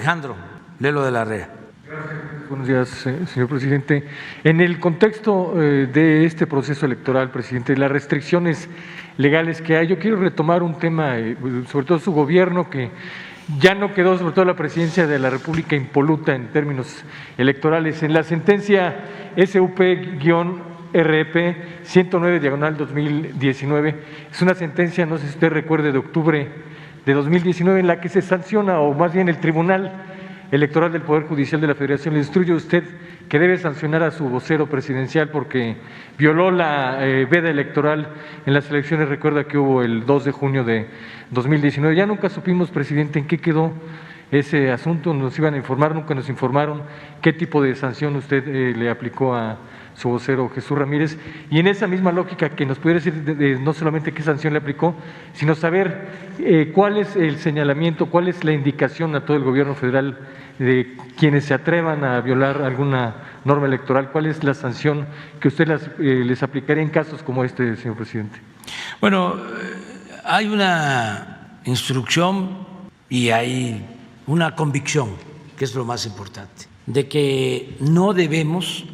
Alejandro Lelo de la Rea. Buenos días, señor presidente. En el contexto de este proceso electoral, presidente, las restricciones legales que hay, yo quiero retomar un tema, sobre todo su gobierno, que ya no quedó, sobre todo la presidencia de la República, impoluta en términos electorales. En la sentencia SUP-RP 109/2019, es una sentencia, no sé si usted recuerde, de octubre de 2019, en la que se sanciona, o más bien el Tribunal Electoral del Poder Judicial de la Federación le instruye a usted que debe sancionar a su vocero presidencial porque violó la veda electoral en las elecciones, recuerda que hubo el 2 de junio de 2019. Ya nunca supimos, presidente, en qué quedó ese asunto, nos iban a informar, nunca nos informaron qué tipo de sanción usted le aplicó a su vocero Jesús Ramírez, y en esa misma lógica que nos pudiera decir no solamente qué sanción le aplicó, sino saber cuál es el señalamiento, cuál es la indicación a todo el gobierno federal de quienes se atrevan a violar alguna norma electoral, cuál es la sanción que usted les aplicaría en casos como este, señor presidente. Bueno, hay una instrucción y hay una convicción, que es lo más importante, de que no debemos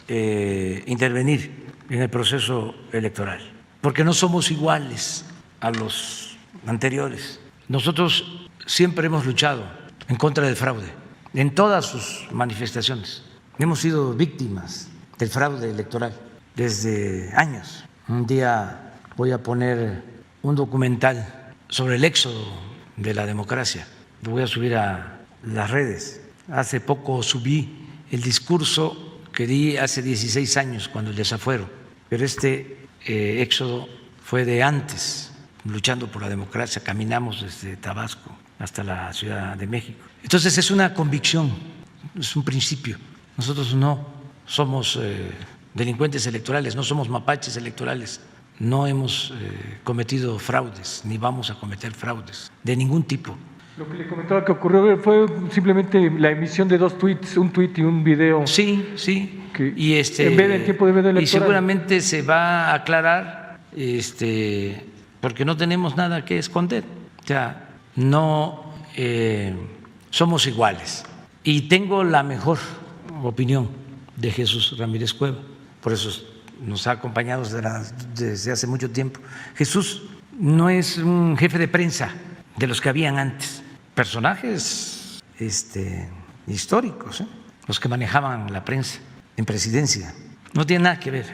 intervenir en el proceso electoral, porque no somos iguales a los anteriores. Nosotros siempre hemos luchado en contra del fraude, en todas sus manifestaciones. Hemos sido víctimas del fraude electoral desde años. Un día voy a poner un documental sobre el éxodo de la democracia, lo voy a subir a las redes. Hace poco subí el discurso que di hace 16 años cuando el desafuero, pero este éxodo fue de antes, luchando por la democracia, caminamos desde Tabasco hasta la Ciudad de México. Entonces es una convicción, es un principio. Nosotros no somos delincuentes electorales, no somos mapaches electorales, no hemos cometido fraudes, ni vamos a cometer fraudes de ningún tipo. Lo que le comentaba que ocurrió fue simplemente la emisión de 2 tweets, un tweet y un video. Sí, sí. Y en vez del tiempo de veda electoral. Y seguramente se va a aclarar, porque no tenemos nada que esconder. O sea, no somos iguales. Y tengo la mejor opinión de Jesús Ramírez Cueva, por eso nos ha acompañado desde hace mucho tiempo. Jesús no es un jefe de prensa de los que habían antes. Personajes históricos, los que manejaban la prensa en presidencia. No tiene nada que ver.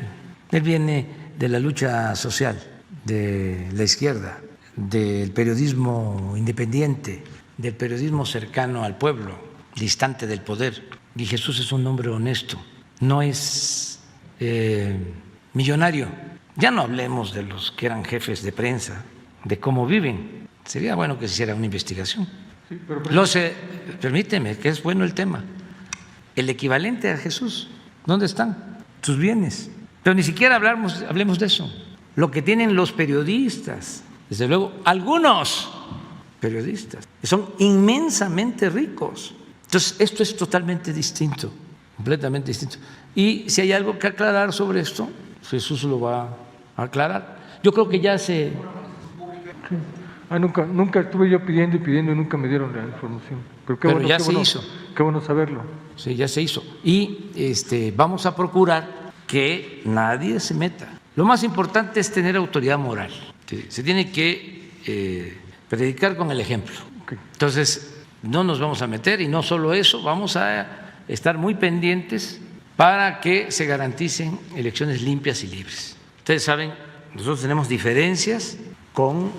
Él viene de la lucha social, de la izquierda, del periodismo independiente, del periodismo cercano al pueblo, distante del poder. Y Jesús es un hombre honesto, no es millonario. Ya no hablemos de los que eran jefes de prensa, de cómo viven. Sería bueno que se hiciera una investigación. Sí, permíteme, que es bueno el tema. El equivalente a Jesús, ¿dónde están sus bienes? Pero ni siquiera hablemos de eso. Lo que tienen los periodistas, desde luego, algunos periodistas, que son inmensamente ricos. Entonces, esto es totalmente distinto, completamente distinto. Y si hay algo que aclarar sobre esto, Jesús lo va a aclarar. Yo creo que ya se... Nunca estuve yo pidiendo y nunca me dieron la información. Pero ya se hizo. Qué bueno saberlo. Sí, ya se hizo. Y vamos a procurar que nadie se meta. Lo más importante es tener autoridad moral. Se tiene que predicar con el ejemplo. Okay. Entonces, no nos vamos a meter, y no solo eso, vamos a estar muy pendientes para que se garanticen elecciones limpias y libres. Ustedes saben, nosotros tenemos diferencias con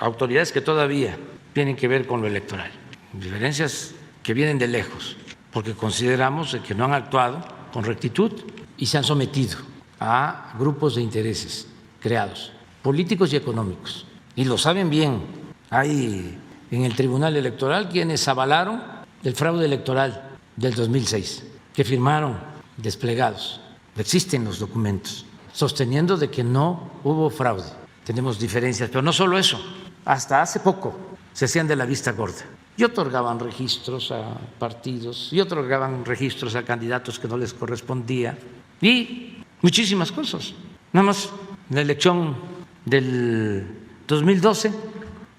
autoridades que todavía tienen que ver con lo electoral, diferencias que vienen de lejos, porque consideramos que no han actuado con rectitud y se han sometido a grupos de intereses creados, políticos y económicos, y lo saben bien. Hay en el Tribunal Electoral quienes avalaron el fraude electoral del 2006, que firmaron desplegados, existen los documentos, sosteniendo de que no hubo fraude. Tenemos diferencias, pero no solo eso. Hasta hace poco se hacían de la vista gorda y otorgaban registros a partidos y otorgaban registros a candidatos que no les correspondía y muchísimas cosas. Nada más la elección del 2012,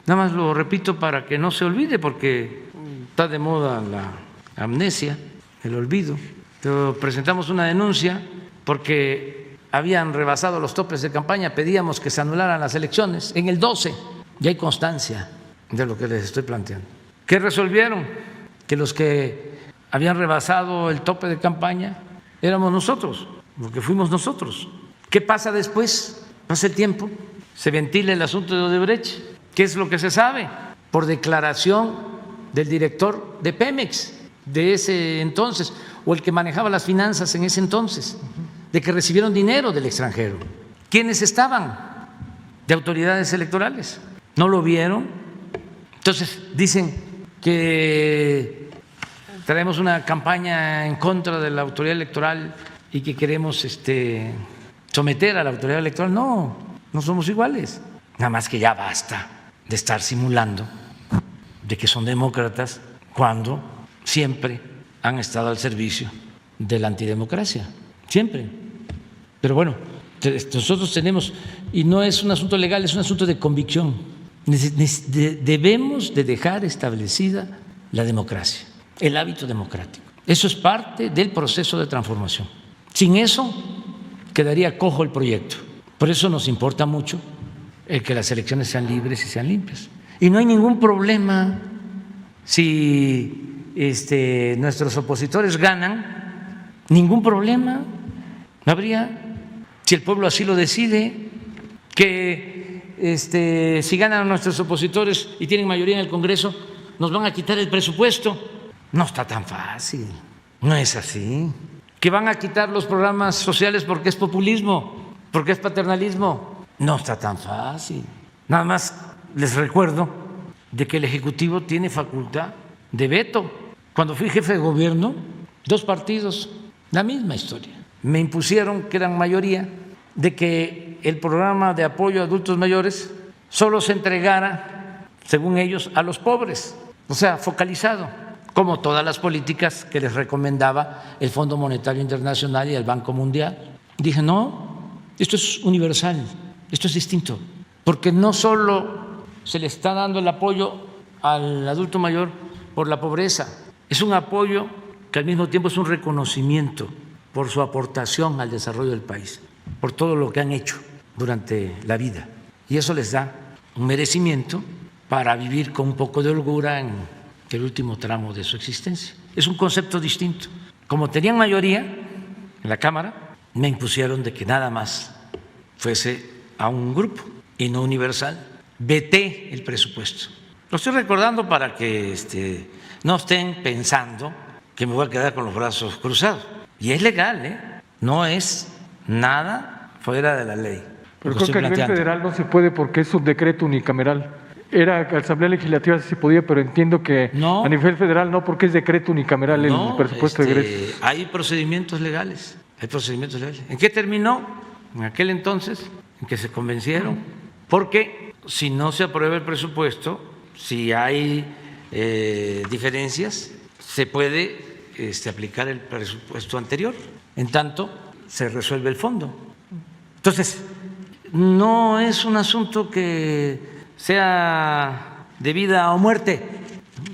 nada más lo repito para que no se olvide, porque está de moda la amnesia, el olvido. Pero presentamos una denuncia porque habían rebasado los topes de campaña, pedíamos que se anularan las elecciones en el 12, y hay constancia de lo que les estoy planteando. ¿Qué resolvieron? Que los que habían rebasado el tope de campaña éramos nosotros, porque fuimos nosotros. ¿Qué pasa después? Pasa el tiempo, se ventila el asunto de Odebrecht. ¿Qué es lo que se sabe? Por declaración del director de Pemex de ese entonces, o el que manejaba las finanzas en ese entonces, de que recibieron dinero del extranjero. ¿Quiénes estaban de autoridades electorales? ¿No lo vieron? Entonces dicen que traemos una campaña en contra de la autoridad electoral y que queremos someter a la autoridad electoral. No, no somos iguales. Nada más que ya basta de estar simulando de que son demócratas cuando siempre han estado al servicio de la antidemocracia, siempre. Pero bueno, nosotros tenemos, y no es un asunto legal, es un asunto de convicción. Debemos de dejar establecida la democracia, el hábito democrático. Eso es parte del proceso de transformación. Sin eso quedaría cojo el proyecto. Por eso nos importa mucho el que las elecciones sean libres y sean limpias. Y no hay ningún problema si nuestros opositores ganan, ningún problema no habría, si el pueblo así lo decide, que si ganan nuestros opositores y tienen mayoría en el Congreso, nos van a quitar el presupuesto. No está tan fácil, no es así. Que van a quitar los programas sociales porque es populismo, porque es paternalismo. No está tan fácil. Nada más les recuerdo de que el Ejecutivo tiene facultad de veto. Cuando fui jefe de gobierno, 2 partidos, la misma historia. Me impusieron, que eran mayoría, de que el programa de apoyo a adultos mayores solo se entregara, según ellos, a los pobres, o sea, focalizado, como todas las políticas que les recomendaba el Fondo Monetario Internacional y el Banco Mundial. Dije, no, esto es universal, esto es distinto, porque no solo se le está dando el apoyo al adulto mayor por la pobreza, es un apoyo que al mismo tiempo es un reconocimiento por su aportación al desarrollo del país, por todo lo que han hecho durante la vida. Y eso les da un merecimiento para vivir con un poco de holgura en el último tramo de su existencia. Es un concepto distinto. Como tenían mayoría en la Cámara, me impusieron de que nada más fuese a un grupo y no universal. Veté el presupuesto. Lo estoy recordando para que no estén pensando que me voy a quedar con los brazos cruzados. Y es legal, no es nada fuera de la ley. Pero creo que a nivel federal no se puede porque es un decreto unicameral. Era Asamblea Legislativa sí se podía, pero entiendo que no, a nivel federal no, porque es decreto unicameral el presupuesto de egresos. Hay procedimientos legales, ¿En qué terminó? En aquel entonces, en que se convencieron, porque si no se aprueba el presupuesto, si hay diferencias, se puede aplicar el presupuesto anterior, en tanto se resuelve el fondo. Entonces, no es un asunto que sea de vida o muerte,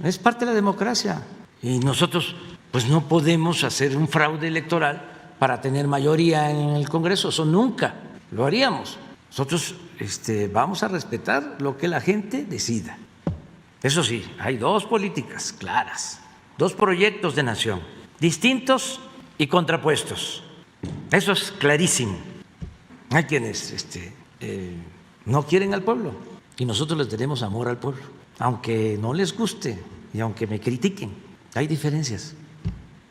es parte de la democracia y nosotros pues no podemos hacer un fraude electoral para tener mayoría en el Congreso, eso nunca lo haríamos. Nosotros vamos a respetar lo que la gente decida. Eso sí, hay 2 políticas claras, 2 proyectos de nación distintos y contrapuestos. Eso es clarísimo. Hay quienes no quieren al pueblo y nosotros les tenemos amor al pueblo, aunque no les guste y aunque me critiquen. Hay diferencias.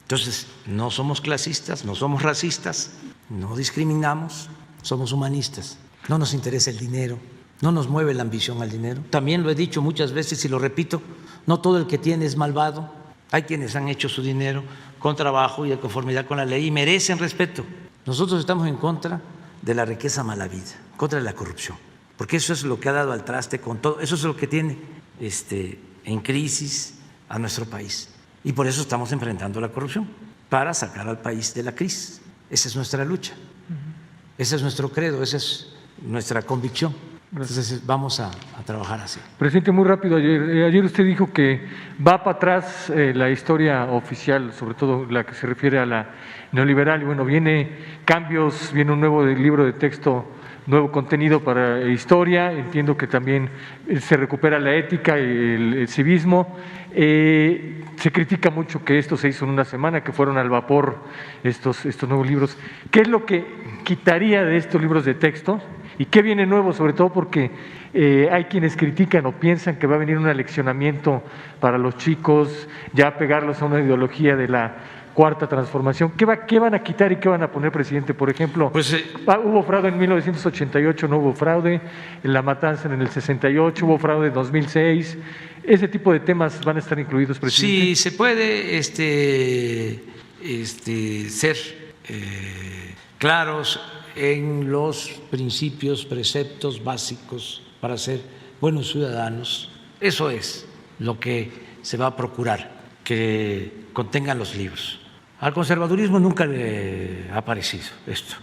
Entonces, no somos clasistas, no somos racistas, no discriminamos, somos humanistas. No nos interesa el dinero, no nos mueve la ambición al dinero. También lo he dicho muchas veces y lo repito, no todo el que tiene es malvado. Hay quienes han hecho su dinero con trabajo y de conformidad con la ley y merecen respeto. Nosotros estamos en contra de la riqueza mala vida, contra la corrupción, porque eso es lo que ha dado al traste con todo, eso es lo que tiene en crisis a nuestro país. Y por eso estamos enfrentando la corrupción, para sacar al país de la crisis. Esa es nuestra lucha, ese es nuestro credo, esa es nuestra convicción. Entonces vamos a trabajar así. Presidente, muy rápido, ayer usted dijo que va para atrás la historia oficial, sobre todo la que se refiere a la neoliberal, y bueno, viene cambios, viene un nuevo libro de texto, nuevo contenido para historia, entiendo que también se recupera la ética y el civismo. Se critica mucho que esto se hizo en una semana, que fueron al vapor estos nuevos libros. ¿Qué es lo que quitaría de estos libros de texto? ¿Y qué viene nuevo? Sobre todo porque hay quienes critican o piensan que va a venir un aleccionamiento para los chicos, ya pegarlos a una ideología de la cuarta transformación. ¿Qué van a quitar y qué van a poner, presidente? Por ejemplo, hubo fraude en 1988, no hubo fraude, en la matanza en el 68, hubo fraude en 2006. ¿Ese tipo de temas van a estar incluidos, presidente? Sí, se puede ser claros en los principios, preceptos básicos para ser buenos ciudadanos. Eso es lo que se va a procurar, que contengan los libros. Al conservadurismo nunca le ha parecido esto,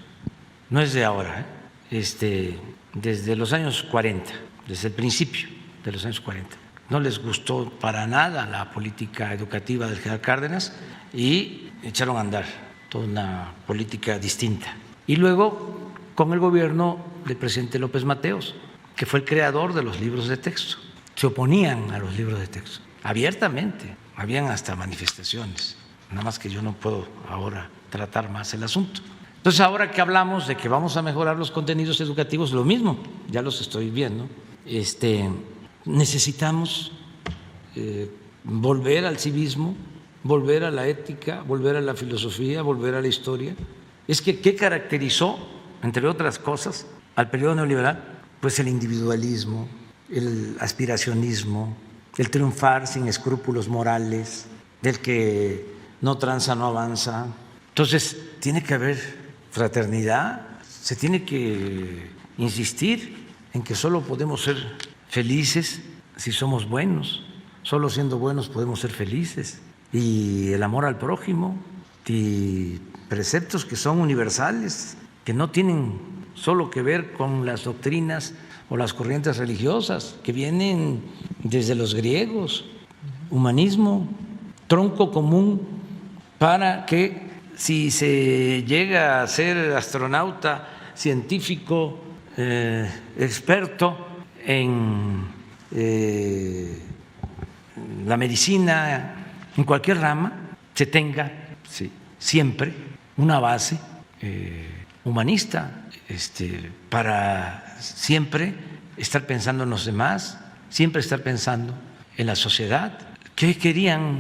no es de ahora, desde los años 40, desde el principio de los años 40. No les gustó para nada la política educativa del general Cárdenas y echaron a andar toda una política distinta. Y luego con el gobierno del presidente López Mateos, que fue el creador de los libros de texto. Se oponían a los libros de texto, abiertamente, habían hasta manifestaciones, nada más que yo no puedo ahora tratar más el asunto. Entonces, ahora que hablamos de que vamos a mejorar los contenidos educativos, lo mismo, ya los estoy viendo, necesitamos volver al civismo, volver a la ética, volver a la filosofía, volver a la historia. Es que, ¿qué caracterizó, entre otras cosas, al periodo neoliberal? Pues el individualismo, el aspiracionismo, el triunfar sin escrúpulos morales, del que no tranza, no avanza. Entonces, tiene que haber fraternidad, se tiene que insistir en que solo podemos ser felices si somos buenos, solo siendo buenos podemos ser felices. Y el amor al prójimo y preceptos que son universales, que no tienen solo que ver con las doctrinas o las corrientes religiosas, que vienen desde los griegos, humanismo, tronco común para que si se llega a ser astronauta, científico, experto en la medicina, en cualquier rama, se tenga siempre una base humanista, para siempre estar pensando en los demás, siempre estar pensando en la sociedad. ¿Qué querían?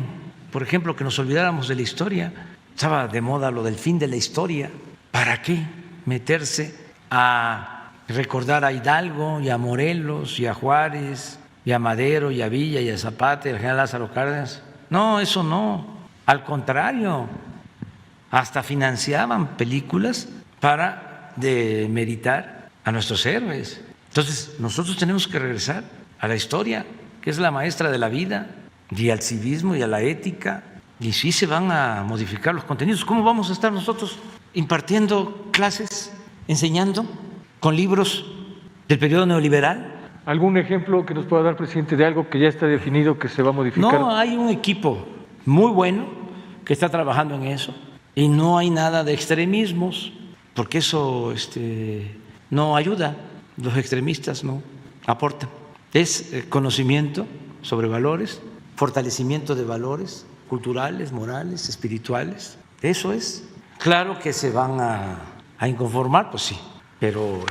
Por ejemplo, que nos olvidáramos de la historia. Estaba de moda lo del fin de la historia. ¿Para qué meterse a recordar a Hidalgo y a Morelos y a Juárez y a Madero y a Villa y a Zapata y al general Lázaro Cárdenas? No, eso no. Al contrario, hasta financiaban películas para demeritar a nuestros héroes. Entonces, nosotros tenemos que regresar a la historia, que es la maestra de la vida, y al civismo y a la ética, y sí se van a modificar los contenidos. ¿Cómo vamos a estar nosotros impartiendo clases, enseñando con libros del periodo neoliberal? ¿Algún ejemplo que nos pueda dar, presidente, de algo que ya está definido que se va a modificar? No, hay un equipo muy bueno que está trabajando en eso y no hay nada de extremismos, porque eso no ayuda, los extremistas no aportan. Es conocimiento sobre valores, fortalecimiento de valores culturales, morales, espirituales. Eso es. Claro que se van a inconformar, pues sí, pero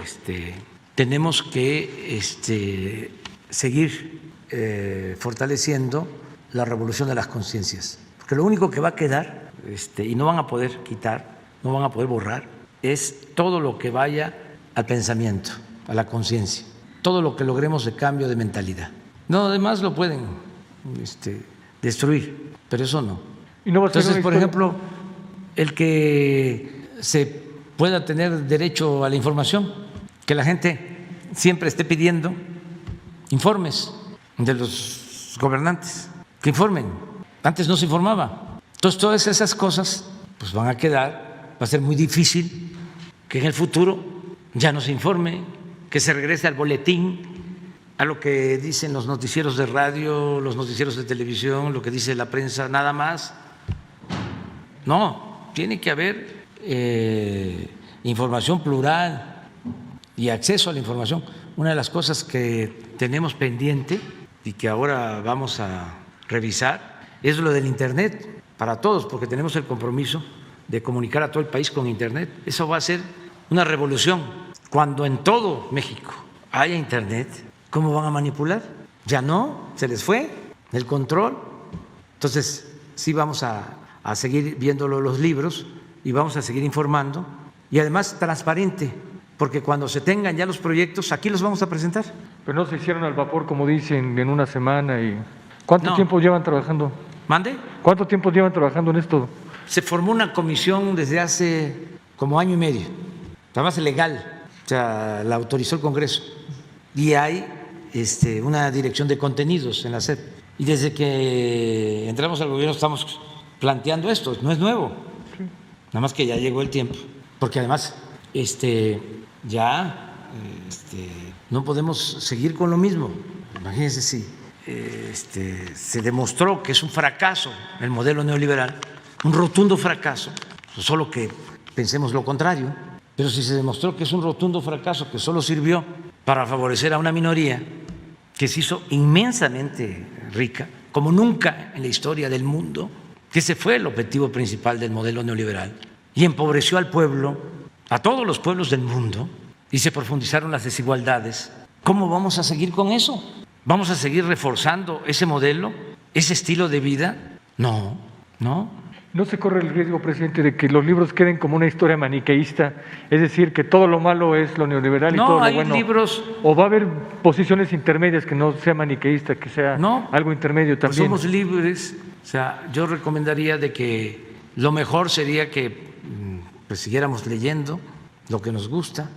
tenemos que seguir fortaleciendo la revolución de las conciencias, porque lo único que va a quedar y no van a poder quitar, no van a poder borrar, es todo lo que vaya al pensamiento, a la conciencia, todo lo que logremos de cambio de mentalidad. No, además lo pueden destruir, pero eso no. ¿Y no va a ser Entonces, por ejemplo, el que se pueda tener derecho a la información, que la gente siempre esté pidiendo informes de los gobernantes, que informen. Antes no se informaba. Entonces, todas esas cosas pues van a quedar, va a ser muy difícil que en el futuro ya no se informe que se regrese al boletín, a lo que dicen los noticieros de radio, los noticieros de televisión, lo que dice la prensa, nada más. No, tiene que haber información plural y acceso a la información. Una de las cosas que tenemos pendiente y que ahora vamos a revisar es lo del Internet para todos, porque tenemos el compromiso de comunicar a todo el país con Internet. Eso va a ser una revolución. Cuando en todo México haya Internet, ¿cómo van a manipular? Ya no, se les fue el control. Entonces, sí vamos a seguir viéndolo los libros y vamos a seguir informando y además transparente, porque cuando se tengan ya los proyectos, aquí los vamos a presentar. Pero no se hicieron al vapor, como dicen, en una semana. Y ¿cuánto No. tiempo llevan trabajando? ¿Mande? ¿Cuánto tiempo llevan trabajando en esto? Se formó una comisión desde hace como año y medio, además legal, o sea, la autorizó el Congreso, y hay una dirección de contenidos en la SEP. Y desde que entramos al gobierno estamos planteando esto, no es nuevo, nada más que ya llegó el tiempo, porque además ya no podemos seguir con lo mismo. Imagínense si se demostró que es un fracaso el modelo neoliberal, un rotundo fracaso, solo que pensemos lo contrario, pero si se demostró que es un rotundo fracaso que solo sirvió para favorecer a una minoría que se hizo inmensamente rica, como nunca en la historia del mundo, que ese fue el objetivo principal del modelo neoliberal, y empobreció al pueblo, a todos los pueblos del mundo, y se profundizaron las desigualdades. ¿Cómo vamos a seguir con eso? ¿Vamos a seguir reforzando ese modelo, ese estilo de vida? No, no. ¿No se corre el riesgo, presidente, de que los libros queden como una historia maniqueísta? Es decir, que todo lo malo es lo neoliberal y todo lo bueno. No, hay libros. ¿O va a haber posiciones intermedias que no sea maniqueísta, que sea algo intermedio Pues también? somos libres. O sea, yo recomendaría de que lo mejor sería que pues siguiéramos leyendo lo que nos gusta.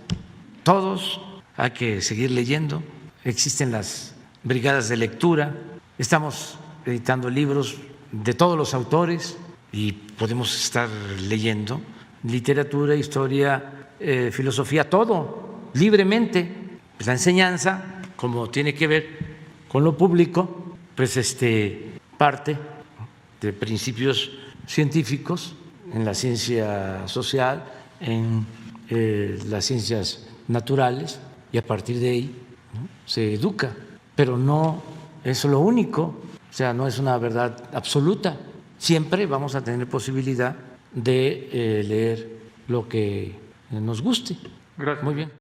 Todos hay que seguir leyendo. Existen las brigadas de lectura. Estamos editando libros de todos los autores y podemos estar leyendo literatura, historia, filosofía, todo libremente. Pues la enseñanza, como tiene que ver con lo público, pues parte de principios científicos en la ciencia social, en las ciencias naturales, y a partir de ahí, ¿no?, se educa, pero no es lo único, o sea, no es una verdad absoluta. Siempre vamos a tener posibilidad de leer lo que nos guste. Gracias. Muy bien.